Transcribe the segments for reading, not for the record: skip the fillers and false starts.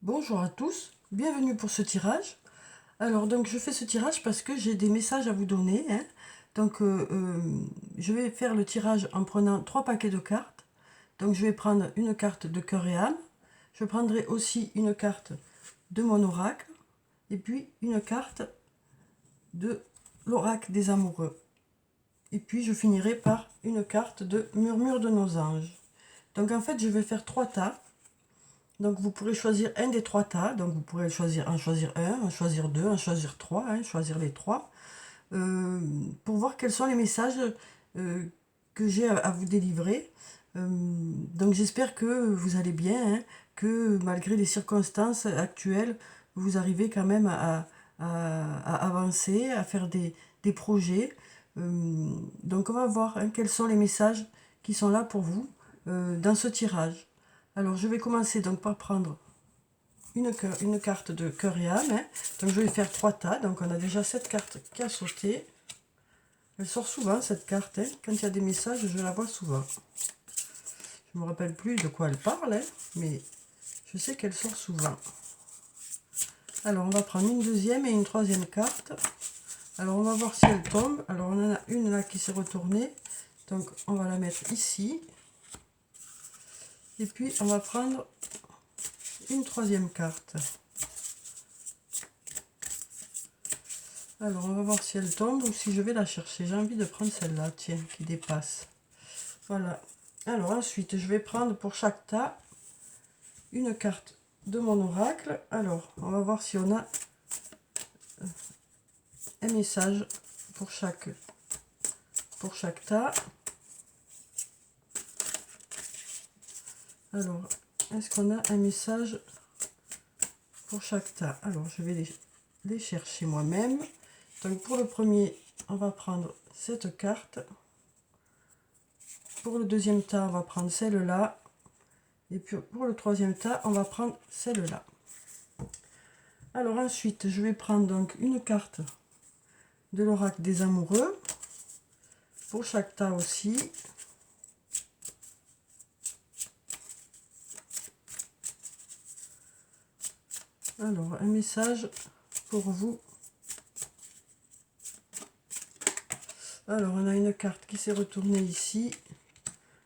Bonjour à tous, bienvenue pour ce tirage. Alors donc je fais ce tirage parce que j'ai des messages à vous donner, hein. Donc je vais faire le tirage en prenant 3 paquets de cartes. Donc je vais prendre une carte de cœur et âme. Je prendrai aussi une carte de mon oracle et puis une carte de l'oracle des amoureux. Et puis je finirai par une carte de murmure de nos anges. Donc en fait je vais faire 3 tas. Donc vous pourrez choisir un des 3 tas. Donc vous pourrez choisir un, en choisir deux, en choisir trois, hein, choisir les trois. Pour voir quels sont les messages euh, que j'ai à vous délivrer. Donc j'espère que vous allez bien, hein, que malgré les circonstances actuelles, vous arrivez quand même à avancer, à faire des projets. Donc on va voir, hein, quels sont les messages qui sont là pour vous dans ce tirage. Alors je vais commencer donc par prendre une carte de cœur et âme, hein. Donc je vais faire 3 tas. Donc on a déjà cette carte qui a sauté. Elle sort souvent cette carte, hein. Quand il y a des messages, je la vois souvent. Je ne me rappelle plus de quoi elle parle, hein, mais je sais qu'elle sort souvent. Alors on va prendre une deuxième et une troisième carte. Alors on va voir si elle tombe. Alors on en a une là qui s'est retournée. Donc on va la mettre ici. Et puis on va prendre une troisième carte. Alors on va voir si elle tombe ou si je vais la chercher. J'ai envie de prendre celle-là, tiens, qui dépasse. Voilà. Alors ensuite, je vais prendre pour chaque tas une carte de mon oracle. Alors, on va voir si on a un message pour chaque tas. Alors, est-ce qu'on a un message pour chaque tas? Alors, je vais les chercher moi-même. Donc, pour le premier, on va prendre cette carte. Pour le deuxième tas, on va prendre celle-là. Et puis, pour le troisième tas, on va prendre celle-là. Alors, ensuite, je vais prendre donc une carte de l'oracle des amoureux. Pour chaque tas aussi. Alors, un message pour vous. Alors, on a une carte qui s'est retournée ici.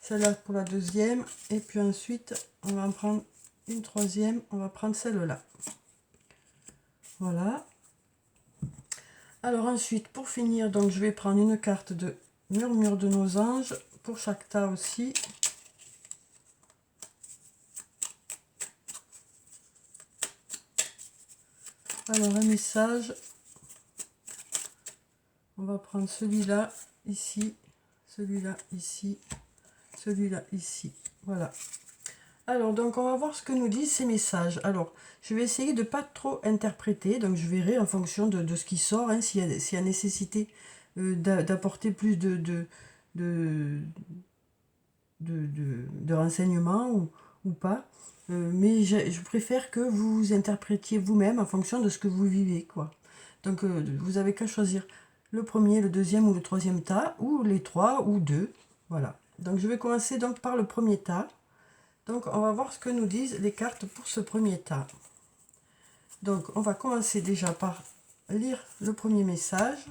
Celle-là pour la deuxième. Et puis ensuite, on va en prendre une troisième. On va prendre celle-là. Voilà. Alors ensuite, pour finir, donc je vais prendre une carte de murmure de nos anges. Pour chaque tas aussi. Alors, un message. On va prendre celui-là, ici. Celui-là, ici. Celui-là, ici. Voilà. Alors, donc, on va voir ce que nous disent ces messages. Alors, je vais essayer de ne pas trop interpréter. Donc, je verrai en fonction de ce qui sort, hein, s'il y a nécessité d'apporter plus de, de renseignements ou pas. Mais je préfère que vous interprétiez vous-même en fonction de ce que vous vivez, quoi. Donc, vous avez qu'à choisir le premier, le deuxième ou le troisième tas, ou les trois ou deux. Voilà. Donc, je vais commencer donc par le premier tas. Donc, on va voir ce que nous disent les cartes pour ce premier tas. Donc, on va commencer déjà par lire le premier message.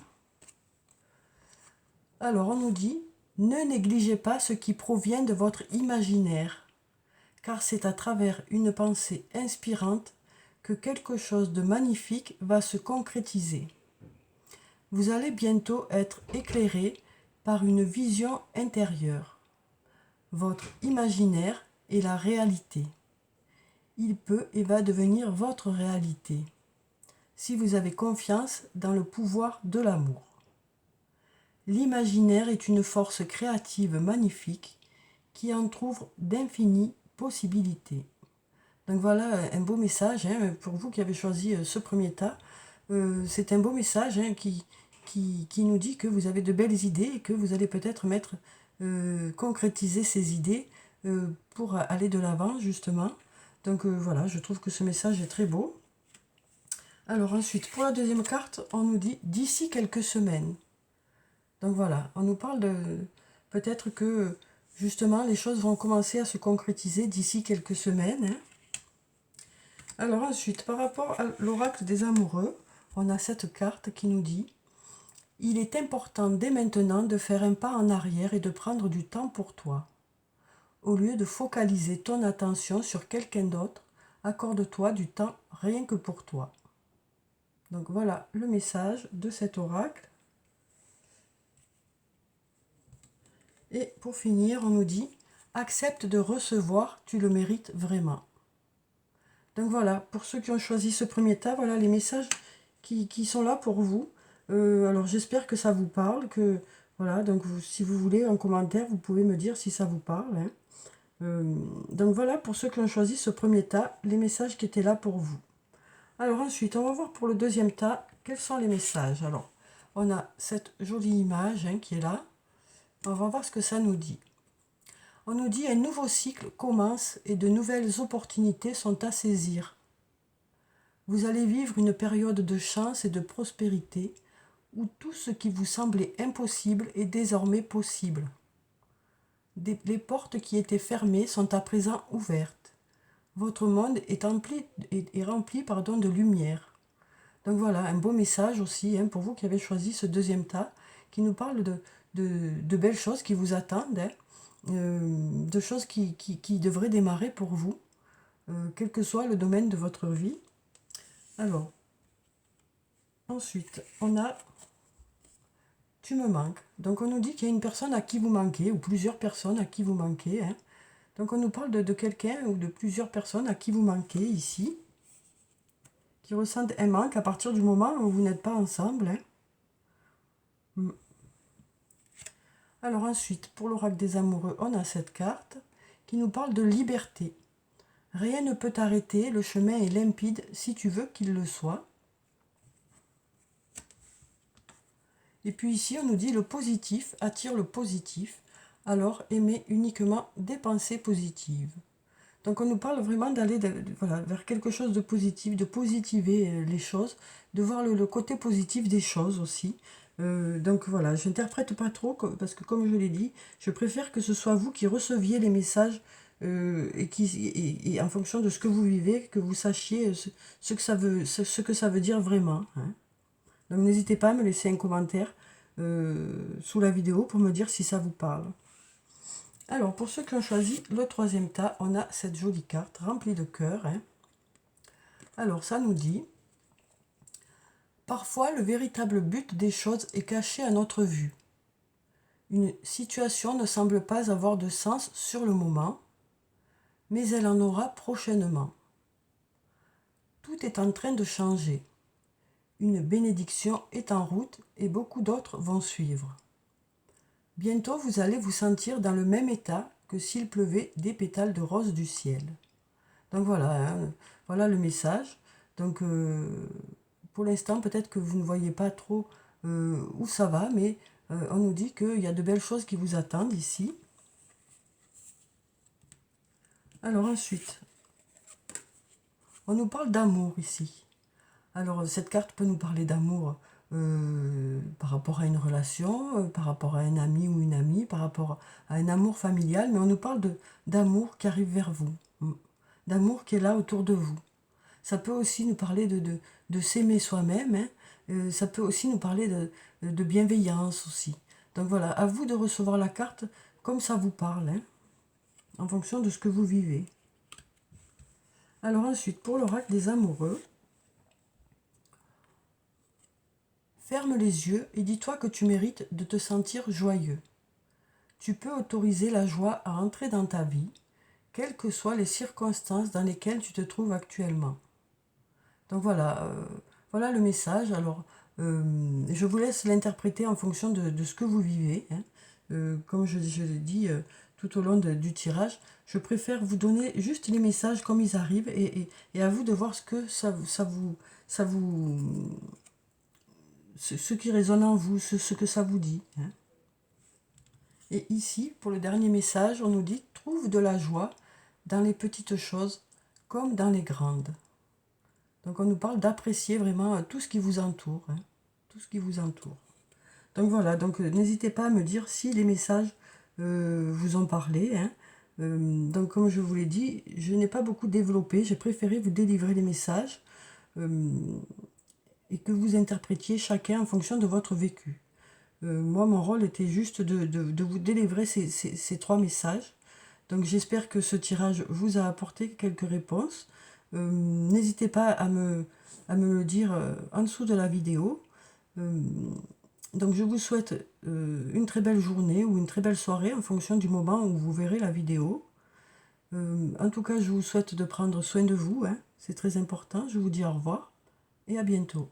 Alors, on nous dit « Ne négligez pas ce qui provient de votre imaginaire, car c'est à travers une pensée inspirante que quelque chose de magnifique va se concrétiser. Vous allez bientôt être éclairé par une vision intérieure. Votre imaginaire est la réalité. Il peut et va devenir votre réalité, si vous avez confiance dans le pouvoir de l'amour. L'imaginaire est une force créative magnifique qui entr'ouvre d'infinies possibilités. » Donc voilà un beau message, hein, pour vous qui avez choisi ce premier tas. C'est un beau message, hein, qui nous dit que vous avez de belles idées et que vous allez peut-être concrétiser ces idées pour aller de l'avant, justement. Donc voilà, je trouve que ce message est très beau. Alors ensuite, pour la deuxième carte, on nous dit « D'ici quelques semaines ». Donc voilà, on nous parle de peut-être que justement les choses vont commencer à se concrétiser d'ici quelques semaines, hein. Alors ensuite, par rapport à l'oracle des amoureux, on a cette carte qui nous dit: il est important dès maintenant de faire un pas en arrière et de prendre du temps pour toi. Au lieu de focaliser ton attention sur quelqu'un d'autre, accorde-toi du temps rien que pour toi. Donc voilà le message de cet oracle. Et pour finir, on nous dit: accepte de recevoir, tu le mérites vraiment. Donc voilà, pour ceux qui ont choisi ce premier tas, voilà les messages qui sont là pour vous. Alors j'espère que ça vous parle, que voilà, donc si vous voulez en commentaire, vous pouvez me dire si ça vous parle, hein. Donc voilà, pour ceux qui ont choisi ce premier tas, les messages qui étaient là pour vous. Alors ensuite, on va voir pour le deuxième tas, quels sont les messages. Alors, on a cette jolie image, hein, qui est là. On va voir ce que ça nous dit. On nous dit: un nouveau cycle commence et de nouvelles opportunités sont à saisir. Vous allez vivre une période de chance et de prospérité où tout ce qui vous semblait impossible est désormais possible. Les portes qui étaient fermées sont à présent ouvertes. Votre monde est rempli de lumière. Donc voilà, un beau message aussi, hein, pour vous qui avez choisi ce deuxième tas, qui nous parle de belles choses qui vous attendent, hein, de choses qui devraient démarrer pour vous, quel que soit le domaine de votre vie. Alors, ensuite, on a tu me manques. Donc on nous dit qu'il y a une personne à qui vous manquez, ou plusieurs personnes à qui vous manquez, hein. Donc on nous parle de quelqu'un ou de plusieurs personnes à qui vous manquez ici, qui ressentent un manque à partir du moment où vous n'êtes pas ensemble, hein. Alors ensuite, pour l'oracle des amoureux, on a cette carte qui nous parle de liberté. Rien ne peut t'arrêter, le chemin est limpide si tu veux qu'il le soit. Et puis ici, on nous dit: le positif attire le positif, alors aimez uniquement des pensées positives. Donc on nous parle vraiment d'aller voilà, vers quelque chose de positif, de positiver les choses, de voir le côté positif des choses aussi. Donc voilà, je n'interprète pas trop, parce que comme je l'ai dit, je préfère que ce soit vous qui receviez les messages et en fonction de ce que vous vivez, que vous sachiez ce que ça veut dire vraiment, hein. Donc n'hésitez pas à me laisser un commentaire sous la vidéo pour me dire si ça vous parle. Alors, pour ceux qui ont choisi le troisième tas, on a cette jolie carte remplie de cœurs, hein. Alors, ça nous dit: parfois, le véritable but des choses est caché à notre vue. Une situation ne semble pas avoir de sens sur le moment, mais elle en aura prochainement. Tout est en train de changer. Une bénédiction est en route et beaucoup d'autres vont suivre. Bientôt, vous allez vous sentir dans le même état que s'il pleuvait des pétales de rose du ciel. Donc voilà, hein, voilà le message. Donc pour l'instant, peut-être que vous ne voyez pas trop où ça va, mais on nous dit qu'il y a de belles choses qui vous attendent ici. Alors ensuite, on nous parle d'amour ici. Alors cette carte peut nous parler d'amour par rapport à une relation, par rapport à un ami ou une amie, par rapport à un amour familial, mais on nous parle d'amour qui arrive vers vous, d'amour qui est là autour de vous. Ça peut aussi nous parler de s'aimer soi-même, hein. Ça peut aussi nous parler de bienveillance aussi. Donc voilà, à vous de recevoir la carte comme ça vous parle, hein, en fonction de ce que vous vivez. Alors ensuite, pour l'oracle des amoureux, ferme les yeux et dis-toi que tu mérites de te sentir joyeux. Tu peux autoriser la joie à entrer dans ta vie, quelles que soient les circonstances dans lesquelles tu te trouves actuellement. Donc voilà, voilà le message. Alors, je vous laisse l'interpréter en fonction de ce que vous vivez, hein. Comme je l'ai dit tout au long du tirage, je préfère vous donner juste les messages comme ils arrivent et à vous de voir ce que ce qui résonne en vous, ce que ça vous dit, hein. Et ici, pour le dernier message, on nous dit: trouve de la joie dans les petites choses comme dans les grandes. Donc on nous parle d'apprécier vraiment tout ce qui vous entoure, hein, tout ce qui vous entoure. Donc voilà, donc n'hésitez pas à me dire si les messages vous ont parlé, hein. Donc comme je vous l'ai dit, je n'ai pas beaucoup développé, j'ai préféré vous délivrer les messages et que vous interprétiez chacun en fonction de votre vécu. Moi, mon rôle était juste de vous délivrer ces trois messages. Donc j'espère que ce tirage vous a apporté quelques réponses. N'hésitez pas à me le dire en dessous de la vidéo. Donc je vous souhaite une très belle journée ou une très belle soirée en fonction du moment où vous verrez la vidéo. En tout cas, je vous souhaite de prendre soin de vous, hein, c'est très important. Je vous dis au revoir et à bientôt.